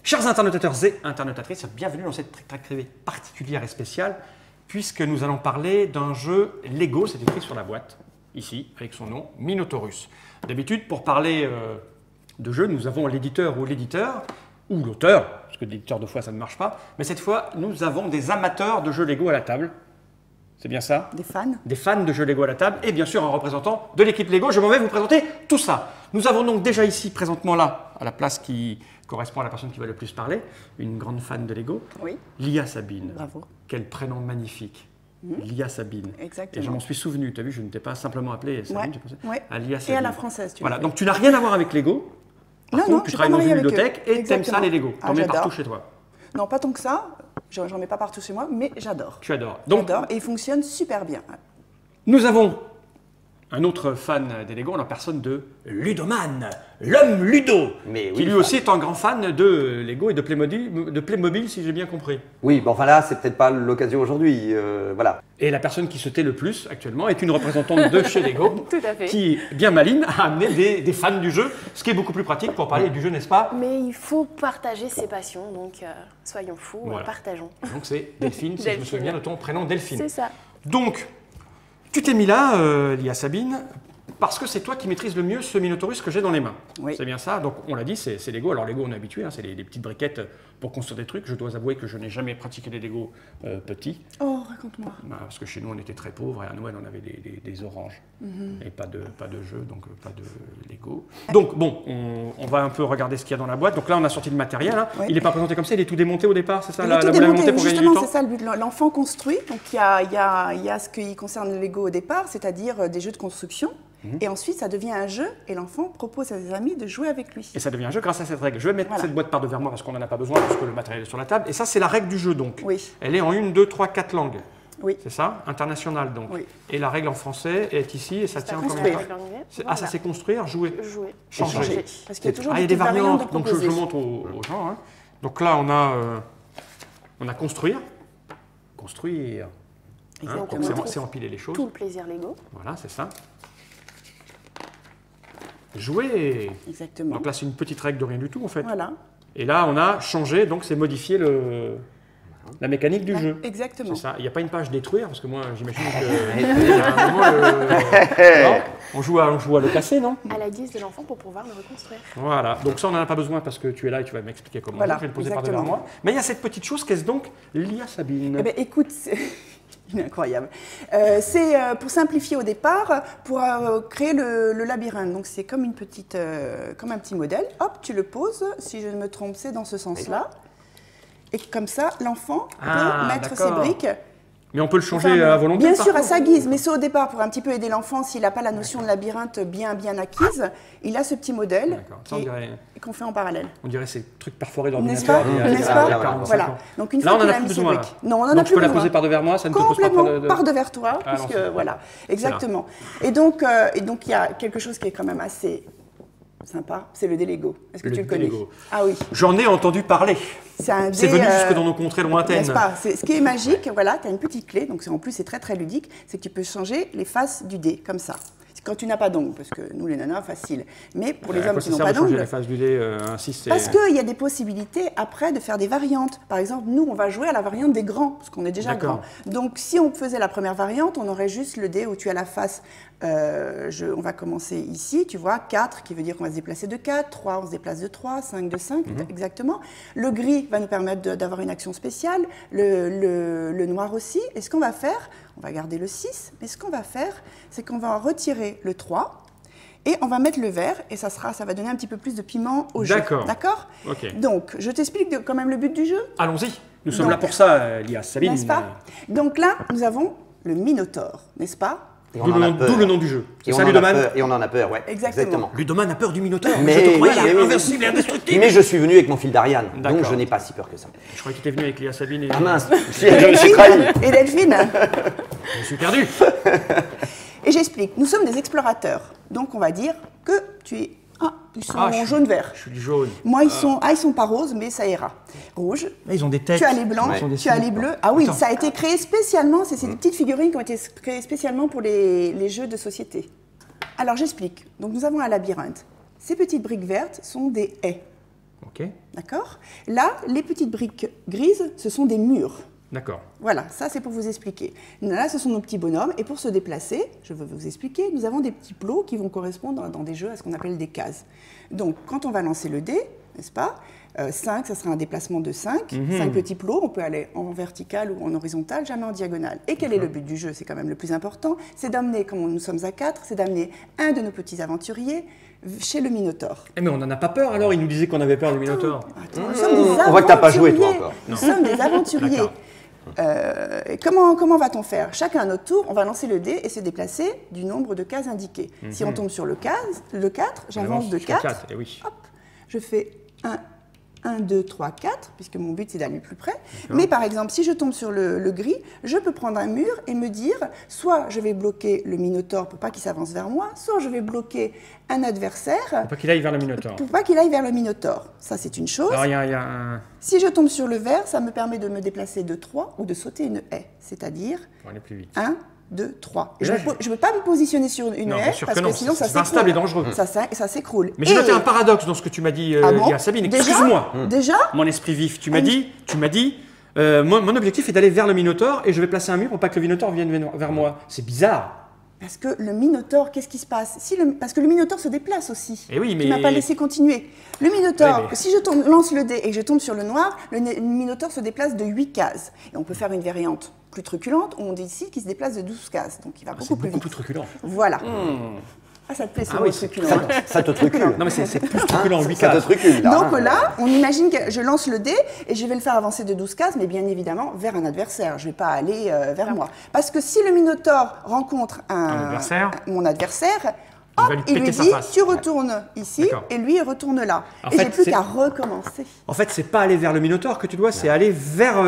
Chers internautateurs et internautatrices, bienvenue dans cette Trick Track TV particulière et spéciale, puisque nous allons parler d'un jeu Lego, c'est écrit sur la boîte, ici, avec son nom, Minotaurus. D'habitude, pour parler de jeu, nous avons l'éditeur, ou l'auteur, parce que l'éditeur, deux fois, ça ne marche pas, mais cette fois, nous avons des amateurs de jeux Lego à la table. C'est bien ça? Des fans. Des fans de jeux Lego à la table, et bien sûr un représentant de l'équipe Lego. Je m'en vais vous présenter tout ça. Nous avons donc déjà ici, présentement là, à la place qui correspond à la personne qui va le plus parler, une grande fan de Lego, Oui. Lia Sabine. Bravo. Quel prénom magnifique. Lia Sabine. Exactement. Et je m'en suis souvenu, tu as vu, je ne t'ai pas simplement appelé Sabine, j'ai pensé à Lia Sabine. Et à la française, tu Voilà, donc tu n'as rien à voir avec Lego. Par contre, tu travailles dans une bibliothèque et tu aimes ça les Lego. Tu en mets partout chez toi. Non, pas tant que ça. J'en mets pas partout chez moi, mais j'adore. Tu adores. Donc, j'adore et il fonctionne super bien. Nous avons un autre fan des Lego, en la personne de Ludoman, l'homme Ludo, qui lui aussi est un grand fan de Lego et de Playmobil, si j'ai bien compris. Oui, bon, enfin là, c'est peut-être pas l'occasion aujourd'hui, voilà. Et la personne qui se tait le plus actuellement est une représentante de chez Lego, Tout à fait. qui, bien maline, a amené des fans du jeu, ce qui est beaucoup plus pratique pour parler du jeu, n'est-ce pas? Mais il faut partager ses passions, donc soyons fous, Voilà. partageons. Donc c'est Delphine, si je me souviens de ton prénom, Delphine. C'est ça. Donc, tu t'es mis là, Lia Sabine, parce que c'est toi qui maîtrises le mieux ce Minotaurus que j'ai dans les mains. Oui. C'est bien ça. Donc, on l'a dit, c'est Lego. Alors, Lego, on est habitué, hein, c'est les petites briquettes pour construire des trucs. Je dois avouer que je n'ai jamais pratiqué des Lego petits. Oh, raconte-moi. Parce que chez nous, on était très pauvres et à Noël, on avait des oranges. Et pas de jeux, donc pas de Lego. Donc, bon, on va un peu regarder ce qu'il y a dans la boîte. Donc là, on a sorti le matériel. Hein. Oui. Il n'est pas présenté comme ça, il est tout démonté au départ, c'est ça? Il est tout vous l'avez monté démonté, pour gagner du justement, temps? c'est ça le but. L'enfant construit, donc il y a ce qui concerne le Lego au départ, c'est-à-dire des jeux de construction. Et ensuite, ça devient un jeu et l'enfant propose à ses amis de jouer avec lui. Et ça devient un jeu grâce à cette règle. Je vais mettre cette boîte par devers moi parce qu'on n'en a pas besoin, parce que le matériel est sur la table. Et ça, c'est la règle du jeu, donc. Oui. Elle est en 1, 2, 3, 4 langues. Oui. C'est ça? International, donc. Oui. Et la règle en français est ici et ça tient en construire. combien de temps? Ah, ça c'est construire, jouer. Jouer. Changer. Parce qu'il y a toujours Ah, il y a des des petites variantes variantes, donc je proposées. montre aux gens. Hein. Donc là, on a construire. Construire. Hein, donc Exactement. c'est empiler les choses. Tout le plaisir Lego. Voilà, c'est ça. Jouer. Exactement. Donc là, c'est une petite règle de rien du tout, en fait. Voilà. Et là, on a changé, donc c'est modifier la mécanique du jeu. Exactement. C'est ça. Il n'y a pas une page détruire, parce que moi, j'imagine que à un moment, non, on joue à le casser, non? À la guise de l'enfant pour pouvoir le reconstruire. Voilà. Donc ça, on n'en a pas besoin parce que tu es là et tu vas m'expliquer comment. Voilà, Je vais le poser par exactement. devant moi. Mais il y a cette petite chose, qu'est-ce donc? Lia Sabine. Eh bien, écoute, il est incroyable. C'est pour simplifier au départ, pour créer le labyrinthe. Donc, c'est comme comme un petit modèle. Hop, tu le poses. Si je ne me trompe, c'est dans ce sens-là. Et comme ça, l'enfant peut mettre ses d'accord. briques. Mais on peut le changer à volonté. Bien par sûr, à contre. sa guise, mais c'est au départ pour un petit peu aider l'enfant s'il n'a pas la notion de labyrinthe bien acquise. Il a ce petit modèle D'accord. Ça, qu'on fait en parallèle. on dirait ces trucs perforés N'est-ce d'ordinateur. pas, d'il y a N'est-ce pas 45 Voilà. ans. Donc une Là, fois on en qu'il a a plus mis ses besoin. briques. Non, on en a Donc plus je peux la besoin. poser par devers moi, ça ne te pose pas Complètement de... par devers toi, Ah, puisque non, c'est- voilà, exactement. Et donc il y a quelque chose qui est quand même assez sympa, c'est le dé Lego. Est-ce que Le tu le dé connais? Lego. Ah oui. J'en ai entendu parler. C'est un dé. C'est venu jusque dans nos contrées lointaines. N'est-ce pas? Ce qui est magique, voilà, tu as une petite clé, donc en plus c'est très ludique, c'est que tu peux changer les faces du dé, comme ça. Quand tu n'as pas d'ongles, parce que nous les nanas, facile. Mais pour les À hommes quoi qui ça n'ont sert pas de changer d'ongles, les faces du dé ainsi c'est... parce qu'il y a des possibilités après de faire des variantes. Par exemple, nous, on va jouer à la variante des grands, parce qu'on est déjà D'accord. grand. Donc, si on faisait la première variante, on aurait juste le dé où tu as la face. On va commencer ici, tu vois, 4, qui veut dire qu'on va se déplacer de 4, 3, on se déplace de 3, 5 de 5, exactement. Le gris va nous permettre d'avoir une action spéciale, le noir aussi. Et ce qu'on va faire, on va garder le 6, mais ce qu'on va faire, c'est qu'on va retirer le 3, et on va mettre le vert, et ça va donner un petit peu plus de piment au jeu. D'accord. D'accord. Ok. Donc, je t'explique quand même le but du jeu, Allons-y. Nous sommes Donc, là pour ça, Lia Sabine. n'est-ce pas? Donc là, nous avons le Minotaure, n'est-ce pas? Et on D'où en a le peur. nom du jeu. C'est Et ça, on en a Ludoman? peur, et on en a peur, ouais. Exactement. Ludoman a peur du Minotaure. Mais- Je te croyais mais- invincible et indestructible. Mais je suis venu avec mon fil d'Ariane, donc D'accord. je n'ai pas si peur que ça. Je croyais que tu étais venu avec Lia Sabine et... Ah mince, je suis trahi. Et Delphine. Je suis perdu. Et j'explique, nous sommes des explorateurs. Donc on va dire que tu es... Ah, ils sont Je suis- jaune-vert. Je suis du jaune. Moi, ils sont pas roses, mais ça ira. Rouge. Là, ils ont des têtes. Tu as les blancs, Ils ont des tu as signes. les bleus. Ah oui, Attends. ça a été créé spécialement, c'est des petites figurines qui ont été créées spécialement pour les jeux de société. Alors j'explique. Donc nous avons un labyrinthe. Ces petites briques vertes sont des haies. Ok, D'accord? Là, les petites briques grises, ce sont des murs. d'accord. Voilà, ça c'est pour vous expliquer. Là, ce sont nos petits bonhommes. Et pour se déplacer, je veux vous expliquer, nous avons des petits plots qui vont correspondre dans des jeux à ce qu'on appelle des cases. Donc, quand on va lancer le dé, n'est-ce pas? 5, ça sera un déplacement de 5. 5 petits plots, on peut aller en vertical ou en horizontal, jamais en diagonale. Et quel est le but du jeu? C'est quand même le plus important. C'est d'amener, comme nous sommes à 4, c'est d'amener un de nos petits aventuriers chez le Minotaure. Eh mais on n'en a pas peur alors, il nous disait qu'on avait peur du Minotaure. Attends, nous sommes des On voit que t'as pas joué, toi, aventuriers. encore. Nous sommes des aventuriers. D'accord. Comment va-t-on faire? Chacun à notre tour, on va lancer le dé et se déplacer du nombre de cases indiquées. Si on tombe sur le 4, j'avance de 4. Eh oui. Hop, je fais 1, 2, 3, 4, puisque mon but c'est d'aller plus près. Mais par exemple, si je tombe sur le gris, je peux prendre un mur et me dire, soit je vais bloquer le Minotaure pour pas qu'il s'avance vers moi, soit je vais bloquer un adversaire Faut pas qu'il aille vers le Minotaure. pour pas qu'il aille vers le Minotaure. Ça c'est une chose. Alors il y a un... Si je tombe sur le vert, ça me permet de me déplacer de 3 ou de sauter une haie, c'est-à-dire Pour aller plus vite. 1, 2, 3. Et Là, je ne peux pas me positionner sur une Non, haie bien sûr parce que que non, sinon ça c'est s'écroule. instable et dangereux. Ça s'écroule. Mais j'ai Et- noté un paradoxe dans ce que tu m'as dit, Ah bon il y a Sabine. Déjà Excuse-moi, Déjà mon esprit vif. Tu m'as dit, mon objectif est d'aller vers le Minotaure et je vais placer un mur pour pas que le Minotaure vienne vers moi. C'est bizarre. Parce que le Minotaure, qu'est-ce qui se passe? Parce que le Minotaure se déplace aussi. Eh oui, mais- Tu m'as pas laissé continuer. Le Minotaure, Oui, mais- si je lance le dé et que je tombe sur le noir, le Minotaure se déplace de 8 cases. Et on peut faire une variante plus truculente où on dit ici qu'il se déplace de 12 cases. Donc il va C'est beaucoup plus beaucoup vite. plus truculent. Voilà. Ah, ça te plaît, ce Ah mot oui, c'est- truculent. Ça te trucule. Non mais c'est plus truculent, 8 Ça te cases. trucule, là. Donc là, on imagine que je lance le dé et je vais le faire avancer de 12 cases, mais bien évidemment vers un adversaire. Je ne vais pas aller vers moi. Parce que si le Minotaure rencontre mon adversaire, Il hop, va lui il lui péter sa dit face. tu retournes ici D'accord. et lui il retourne là. En Et fait, j'ai plus c'est- qu'à recommencer. En fait, c'est pas aller vers le Minotaure que tu dois, c'est aller vers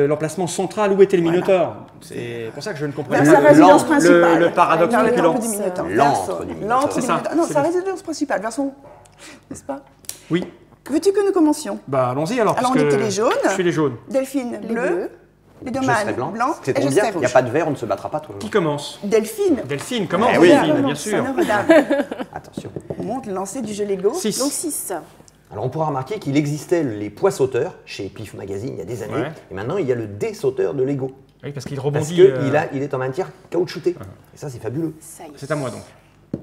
l'emplacement central où était le Minotaure. C'est pour ça que je ne comprends Vers pas. sa résidence Le principale. paradoxe Vers le truculent. temple du Minotaure. L'antre Vers son- du Minotaure. l'antre C'est du ça, Minotaure. Non, c'est sa bien. résidence principale, vers son. N'est-ce pas? Oui. Veux-tu que nous commencions? Bah allons-y alors. Alors, on parce que était les jaunes. Je suis les jaunes. Delphine, Les bleu. bleus. Les Je domanes, serai blanc. blanc. C'est Et trop je bien. serai Il n'y a rouge. pas de vert, on ne se battra pas. Toi. Qui commence? Delphine. Delphine, commence. Eh oui. Delphine, bien sûr. Sonneur d'âme. Attention. On monte le lancer du jeu Lego. 6. Donc 6. Alors on pourra remarquer qu'il existait les poids sauteurs chez Pif Magazine il y a des années. Ouais. Et maintenant il y a le dé sauteur de Lego. Oui, parce qu'il Parce rebondit. qu'il est en matière caoutchoutée. Et ça c'est fabuleux. Ça y est. C'est à moi donc.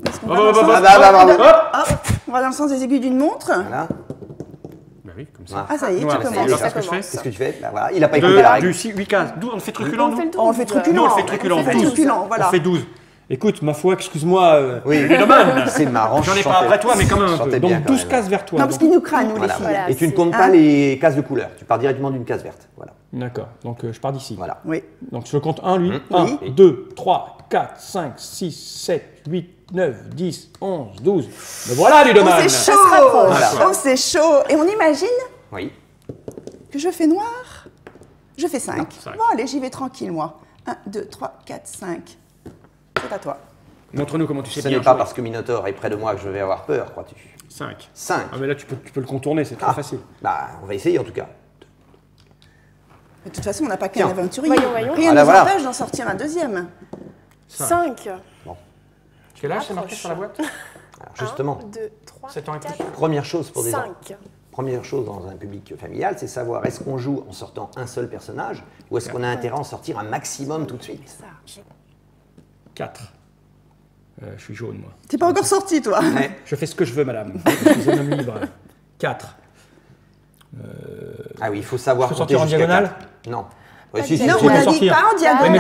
Est-ce qu'on Oh, va dans le oh, sens- oh, bravo. Hop, on va dans le sens des aiguilles d'une montre. Voilà. Bah oui, comme ça. Voilà. Ah, ça y est, Noir, tu c'est commences. alors, Ça qu'est-ce que je fais commence. Qu'est-ce que tu fais Bah, voilà. Il n'a pas 2, écouté la règle. 8 cases. 12, on fait truculent, On nous fait le On le fait truculent. Nous, on le fait truculent. On fait 12. truculent, voilà. On fait 12. Écoute, ma foi, excuse-moi, Oui. les domaines. C'est marrant. J'en ai je pas chantais- après toi, mais quand même je un peu. chantais bien, Donc quand 12 même. cases vers toi. Non, parce donc- qu'ils nous craignent, nous, les Voilà. filles. Voilà. Et tu ne c'est- comptes pas les cases de couleur. Tu pars directement d'une case verte. Voilà. D'accord, donc je pars d'ici. Voilà. Oui. Donc je compte 1, lui. Oui. 1, 2, 3, 4, 5, 6, 7, 8, 9, 10, 11, 12. Me voilà, Oh, Ludoman. c'est chaud. Voilà. Oh, c'est chaud. Et on imagine Oui. que je fais noir. Je fais 5. cinq. Bon, allez, j'y vais tranquille, moi. 1, 2, 3, 4, 5. C'est à toi. Montre-nous comment tu sais Ce bien n'est pas jouer. parce que Minotaur est près de moi que je vais avoir peur, crois-tu 5. 5. Ah mais là tu peux le contourner, c'est trop facile. Bah, on va essayer en tout cas. De toute façon, on n'a pas qu'un Tiens. aventurier. Voyons, voyons. Rien ne Voilà, nous voilà. empêche d'en sortir un deuxième. 5. Quel âge c'est marqué sur la boîte? Alors justement, 2, 3, 7 ans et plus. 4, première chose pour des enfants. 5. Première chose dans un public familial, c'est savoir est-ce qu'on joue en sortant un seul personnage ou est-ce qu'on a intérêt à en sortir un maximum tout de suite. 4. Je suis jaune, moi. T'es pas encore sorti, toi. Ouais. Je fais ce que je veux, madame. Je suis un homme libre. 4. Ah oui, il faut savoir Je peux compter sortir en jusqu'à diagonale 4. Non. Ouais, si, si, Non, si, on peux a dit sortir. pas en Ouais, diagonale.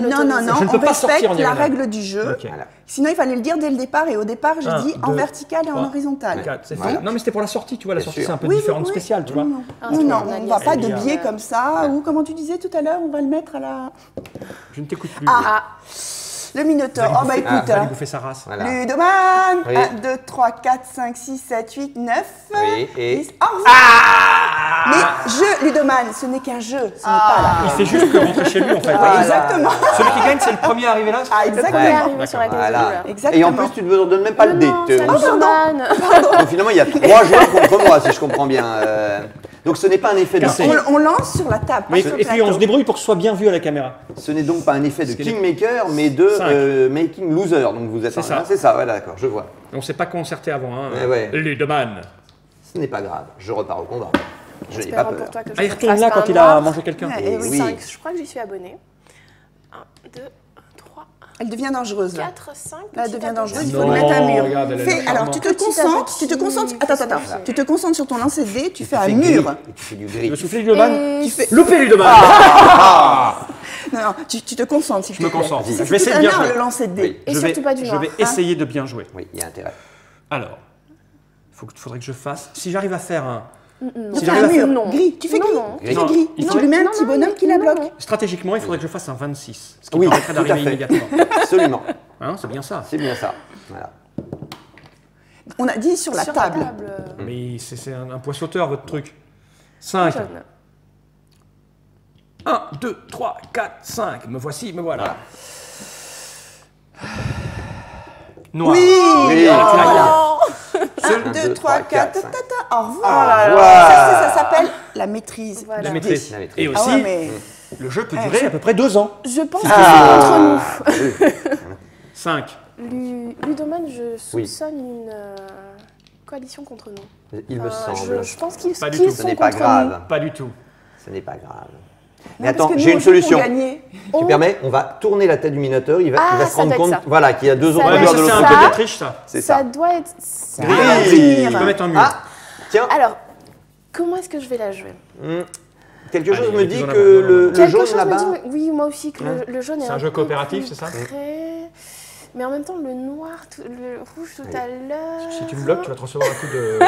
mais Non, non, non, Je ne on peux pas sortir en respecte la diagonale. règle du jeu. Ok. Voilà. Sinon, il fallait le dire dès le départ. Et au départ, j'ai Un, dit en deux, vertical et en 3, horizontal. 4, c'est Voilà. fait. Non mais c'était pour la sortie, tu vois, la Bien sortie sûr. c'est un peu Oui, différente, oui, oui. spéciale, tu vois. Non, Ah, non, tu non, vois, on ne va pas de il y a- biais comme ça. Ou comment tu disais tout à l'heure, on va le mettre à la... Je ne t'écoute plus. Ah, Le Minotaure. Oh bah écoute, Vous allez hein. bouffer sa race. Voilà. Ludoman. Oui. 1, 2, 3, 4, 5, 6, 7, 8, 9. Oui, et- 10. Au revoir. Mais jeu, Ludoman, ce n'est qu'un jeu. Ce n'est pas là. Il fait juste que rentrer chez lui en fait. Ah, exactement. Celui qui gagne, c'est le premier arrivé là. Ah, le premier exactement. arrivé sur la case de Voilà. couleur. Exactement. Et en plus, tu ne me donnes même pas le dé. Non, Tu- ça nous nous sommes- condamne. Donc finalement, il y a 3 joueurs contre moi, si je comprends bien. Donc ce n'est pas un effet de Cassé. On lance sur la table. pas Oui, sur le et puis on plateau. se débrouille pour que ce soit bien vu à la caméra. Ce n'est donc pas un effet de qu'il est- kingmaker, mais de 5. making loser. Donc vous êtes C'est ça. C'est ça, ouais, d'accord, je vois. On ne s'est pas concerté avant. Hein. Ouais, ouais. Ludoman. Ce n'est pas grave, je repars au combat. Je n'ai pas Espérons peur. pour toi que je Ah, il ne retourne fasse là pas quand un il a noir. mangé quelqu'un. Ouais, Oui. 5, je crois que j'y suis abonnée. 1, 2, 3, Elle devient dangereuse là. 4, 5. Là, elle devient dangereuse, il faut Non, lui mettre un mur. regarde, elle a l'air Alors, tu te charmante. concentres, tu te Petit à concentres. petit, Attends. voilà. Tu te concentres sur ton lancer de dés, tu fais un fais mur. gris, et tu fais du Le gris. soufflet Ludoman. Et Tu fais. Loupé Ludoman. Non, tu te concentres. s'il Je te me plaît. concentre. C'est Je vais essayer de tout un bien art, jouer. le lancer de dés. Oui. Et Je vais, surtout pas du je noir. vais essayer de bien jouer. Oui, il y a intérêt. Alors, faudrait que je fasse. Si j'arrive à faire un. Tu Si fais j'arrive un à faire. mur. Non. Gris. Tu fais Non, gris. non. Tu fais Non, gris. il Tu faudrait- lui mets un Non, petit non, bonhomme qui la non, bloque. non. Stratégiquement, il faudrait que je fasse un 26. Ce qui Oui, permettrait tout à d'arriver fait. immédiatement. Absolument. Hein, c'est bien ça. C'est bien ça. Voilà. On a dit sur la Sur table. Mais c'est un point sauteur, votre truc. 5. Jaune. 1, 2, 3, 4, 5. Me voici, me voilà. Noir. Oui. Ah, tu l'as, Oh. Seul- 1, 2, 3, 4. cinq. Au revoir. Au revoir. Ça s'appelle la maîtrise. Voilà. La maîtrise. La maîtrise. Et Ah aussi, ouais, mais. le jeu peut durer à peu près 2 ans. Je pense que Ah. c'est entre 5. nous. Ludoman, je soupçonne une coalition contre nous. Il me Enfin, semble. Je pense qu'ils Pas du qu'ils tout. Ce sont n'est pas contre grave. Pas du tout. Ce n'est pas grave. Non, Mais parce attends, que j'ai nous, une on joue pour solution. gagner. Tu nous. permets, on va tourner la tête du Minotaure, il va Ah, se ça rendre doit être compte ça. voilà, qu'il y a deux Ça autres Ouais, mais joueurs ça, de c'est l'autre un côté. peu de triche, ça. C'est Ça ça. doit être ça. Gris. Tu peux mettre un mur. Ah, tiens, Alors, comment est-ce que je vais la jouer quelque chose Allez, me il est dit plus en que avant. le Quelque jaune chose me là-bas. dit, oui, moi aussi, que le jaune est C'est un jeu peu coopératif, plus c'est ça près. Mais en même temps, le noir, le rouge tout à l'heure. Si tu me bloques, tu vas te recevoir un coup de.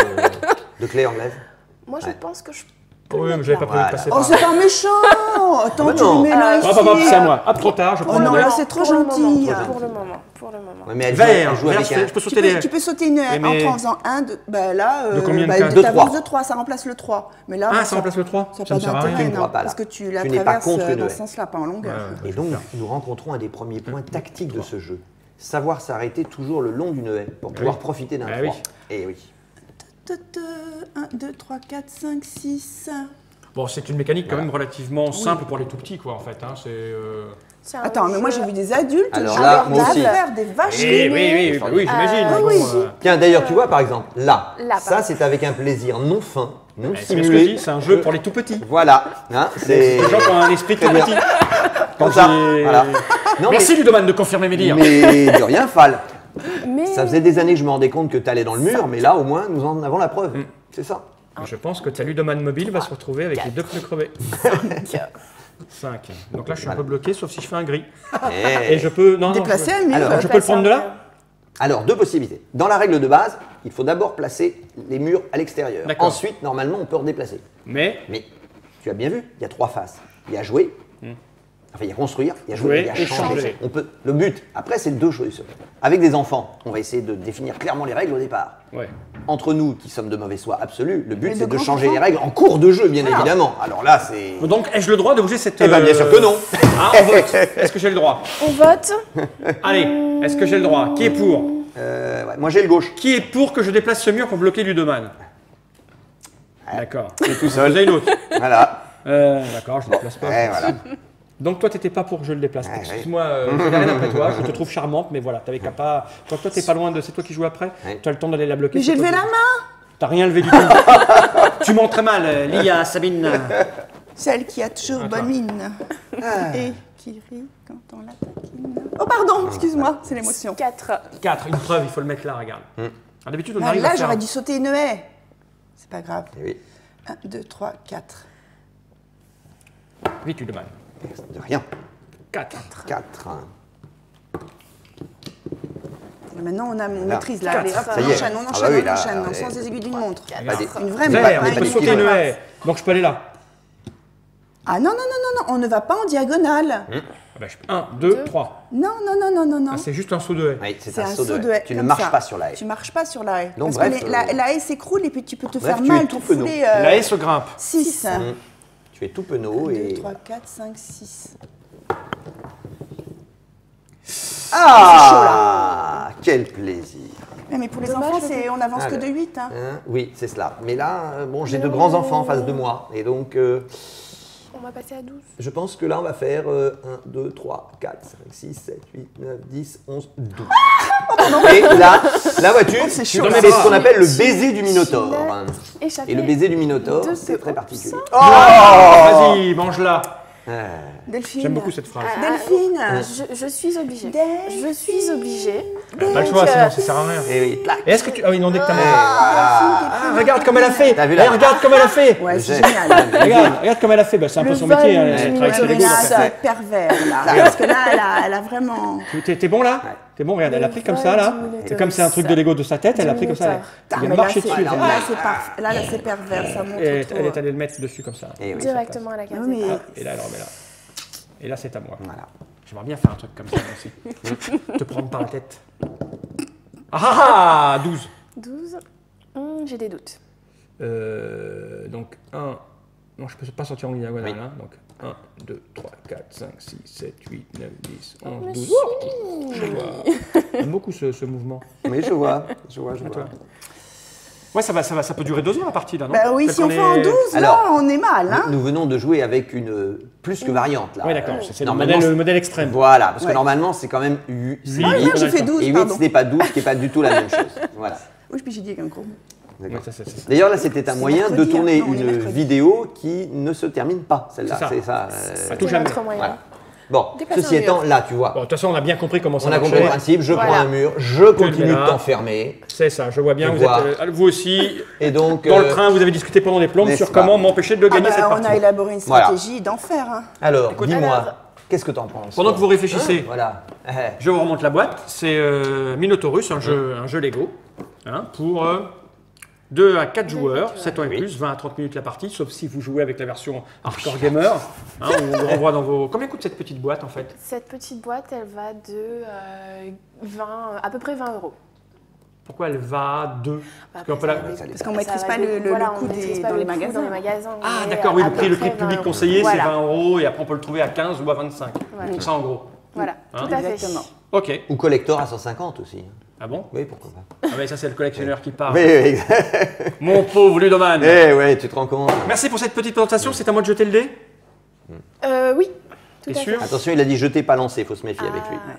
De clé anglaise. Moi, je Ouais. pense que je. Oui, mais j'avais pas prévu de passer Oh, par c'est pas méchant. Attends, Bah tu non. lui mets là ici. Hop, hop, hop, c'est à moi. Hop, trop tard, je prends Oh le non, vert. là, c'est trop Pour le gentil. moment, Pour le moment. Ouais, mais elle Vert, joue vert, avec un. je peux Tu sauter les. peux sauter une mais- en faisant un, bah là, De combien de cases De t'avances trois. de 3, ça remplace le 3. Mais là, Ah, ça remplace le 3. Ça Ça n'a ne pas sert à rien. d'intérêt, ne non, pourras pas, là. parce que tu la Tu n'es pas traverses contre une dans haie. ce sens-là, pas en longueur. Ouais. Et donc, nous rencontrons un des premiers points tactiques de ce jeu. Savoir s'arrêter toujours le long d'une haie pour pouvoir profiter d'un Ah 3. oui. Et oui. 1, 2, 3, 4, 5, 6. Bon, c'est une mécanique quand même relativement simple pour les tout petits, quoi, en fait. Hein. C'est un Attends, mais moi jeu- j'ai vu des adultes Alors là, moi aussi. faire des vaches Oui, ailées. j'imagine. Ah mais oui. bon, Tiens, d'ailleurs, tu vois, par exemple, là, Là, ça, par c'est avec un plaisir non fin, non c'est ce que je simulé. dis, c'est un jeu pour les tout petits. Voilà, hein, c'est Les gens qui ont un esprit tout Très bien. petit. comme ça. j'ai- Voilà. Non, Merci Ludoman de confirmer mes dires. mais de rien, Fall. Mais Ça faisait des années que je me rendais compte que tu allais dans le mur, mais là, au moins, nous en avons la preuve. C'est ça. Je pense que ta Ludoman mobile va se retrouver avec les 2 pneus crevés. 5. Donc là, je suis un peu bloqué, sauf si je fais un gris. Et je peux. Non, non, Déplacer je... un mur. Alors, je peux le prendre de là. Alors, deux possibilités. Dans la règle de base, il faut d'abord placer les murs à l'extérieur. D'accord. Ensuite, normalement, on peut redéplacer. Mais. Mais tu as bien vu, il y a trois faces. Il y a jouer, enfin il y a construire, il y a jouer, il y a et changer. changer. On peut, le but, après, c'est deux choses. Avec des enfants, on va essayer de définir clairement les règles au départ. Ouais. Entre nous, qui sommes de mauvaise foi absolue, le but, Mais c'est de de grands changer enfants. les règles en cours de jeu, bien évidemment. Alors là, c'est... Donc, ai-je le droit de bouger cette. Eh bien, bien sûr que non. Ah, on vote. Est-ce que j'ai le droit? on vote. Allez, est-ce que j'ai le droit? Qui est pour? Ouais, moi, j'ai le gauche. Qui est pour que je déplace ce mur pour bloquer Ludoman? D'accord. C'est tout seul. Vous avez l'autre. Voilà. D'accord, je ne déplace pas. Ouais, voilà. Donc toi, t'étais pas pour que je le déplace. Ouais, Excuse-moi, je n'ai rien après toi. Je te trouve charmante, mais voilà, t'avais qu'à pas. Toi, t'es pas loin de. C'est toi qui joues après. Ouais. Tu as le temps d'aller la bloquer. Mais c'est j'ai toi levé qui- la main. T'as rien levé du tout. Tu montres très mal, Lia, Sabine. Celle qui a toujours Attends. bonne mine. Et qui rit quand on la taquine. Oh pardon, excuse-moi, c'est l'émotion. 4. 4, une preuve, il faut le mettre là, regarde. Ah, d'habitude, on Ah, arrive à là, faire. j'aurais dû sauter une haie. C'est pas grave. Eh oui, 1, 2, 3, 4. Vite, Ludoman. de rien. 4. 4. Maintenant, on Là. maîtrise là. Quatre. Allez, hop, Ça on y est. enchaîne, on Ah enchaîne, bah oui, on là, enchaîne, dans le ouais. sens des aiguilles d'une montre. Pas des- Une vraie Vert, montre, mais pas On pas peut une du sauter une petite haie. Donc je peux aller là. Ah non, non, non, non, non, on ne va pas en diagonale. 1, 2, 3. Non, non, non, non, non, non. Ah, c'est juste un saut de haie. Oui, c'est C'est un saut de haie. haie. Tu ne comme marches ça. pas sur la haie. Tu marches pas sur la haie. Donc, Parce bref, que la haie s'écroule et puis tu peux te bref, faire tu es mal, tout te penaud. fouler. La haie se grimpe. 6. Tu es tout penaud 2, et... 3, 4, 5, 6. Ah, quel plaisir. Mais pour les Dommage, enfants, je on avance que Alors. de 8. Hein. Hein, oui, c'est cela. Mais là, bon, j'ai de grands enfants en face de moi. Et donc, on va passer à 12. Je pense que là, on va faire 1, 2, 3, 4, 5, 6, 7, 8, 9, 10, 11, 12. Et là, la voiture, c'est chaud, ce qu'on appelle le baiser du Minotaure. Échappé. Et le baiser du Minotaure, De c'est peu. très particulier. Oh, vas-y, mange-la. Delphine. J'aime beaucoup cette phrase. Delphine. Je suis obligée. Delphine. Je suis obligée. Pas le choix, sinon ça sert à rien. Et oui, clac. Et est-ce que tu... Ah oui, non, dès que t'as mangé. Voilà. Ah, regarde comme elle a fait. T'as vu Eh, là regarde comme elle a fait. Ouais, c'est J'ai- génial. Regarde comme elle a fait. Bah, c'est un peu Le son métier. vol Hein, du elle travaille avec les Minotaure. Legos. Là, donc, c'est pervers, là. Parce que là, elle a vraiment... T'es bon là? T'es bon, regarde, elle a pris comme ça là. Et comme c'est un truc de Lego de sa tête, elle a pris comme ça. Ah, Elle mais est là, marché c'est dessus. là, c'est pervers, ça montre Et trop. elle est allée le mettre dessus comme ça. Et oui, Directement à la case. Non, mais- Ah, et là, elle remet là. Et là, c'est à moi. Voilà. J'aimerais bien faire un truc comme ça moi aussi. Te prendre par la tête. Ah 12. 12. J'ai des doutes. Donc 1. Non, je ne peux pas sortir en diagonale. Oui. Hein. Donc 1, 2, 3, 4, 5, 6, 7, 8, 9, 10, 11, mais 12. si. Oh, je vois. J'aime beaucoup ce mouvement. Oui, je vois. Toi. Ouais, ça peut durer 2 heures la partie là, non? Bah oui, Peut-être si on qu'on fait en 12, là, Alors, on est mal, hein. Nous venons de jouer avec une plus que variante là. Oui, d'accord. C'est Normalement, le modèle extrême. Voilà, parce que Ouais. normalement c'est quand même 8. Oui, Ah, oui, non, j'ai d'accord. fait 12, Et 8 pardon. ce n'est pas 12, ce qui n'est pas du tout la même chose. Voilà. Oui, puis j'ai dit qu'un gros. Ouais, ça. D'ailleurs là c'était un moyen de mercredi, tourner hein. Non, on est une mercredi. vidéo qui ne se termine pas, celle-là. C'est ça. C'est ça. Ça touche jamais. Notre moyen. Voilà. Bon, Déplacer ceci un mur. étant, là tu vois, Bon, de toute façon, on a bien compris comment ça on a marchait. compris le principe, je Voilà. prends un mur, je continue là. de t'enfermer. C'est ça, je vois bien. Je Vous, vois. êtes, vous aussi, Et donc, dans le train, vous avez discuté pendant des plombes n'est-ce sur pas comment m'empêcher de gagner cette on partie. a élaboré une Voilà. stratégie d'enfer, hein. alors, Écoute, dis-moi, alors- qu'est-ce que t'en penses Pendant que vous réfléchissez, Voilà. je vous remonte la boîte. C'est Minotaurus, un jeu Lego, hein, pour 2 à 4 joueurs, 7 ans et plus, 20 à 30 minutes la partie, sauf si vous jouez avec la version Hardcore Gamer, hein, où on vous renvoie dans vos... Combien coûte cette petite boîte en fait? Cette petite boîte, elle va de 20, à peu près 20 euros. Pourquoi elle va à 2? Parce qu'on peut Après, la- ça va Parce qu'on ça maîtrise va pas le voilà, coût on maîtrise pas dans le les coût magasins. dans les magasins. Ah mais d'accord, oui, à le peu prix près public 20 conseillé Voilà. c'est 20 € et après on peut le trouver à 15 ou à 25. Voilà. C'est ça en gros. Voilà, Hein tout à fait. Exactement. Ok. Ou collector à 150 aussi. Ah bon? Oui, pourquoi pas. Ah mais ça c'est le collectionneur qui parle. Oui, oui. Mon pauvre Ludoman. Eh ouais, tu te rends compte. Merci pour cette petite présentation, c'est à moi de jeter le dé? Oui, tout T'es à sûr? fait. Attention, il a dit jeter, pas lancer, il faut se méfier avec lui. Ah,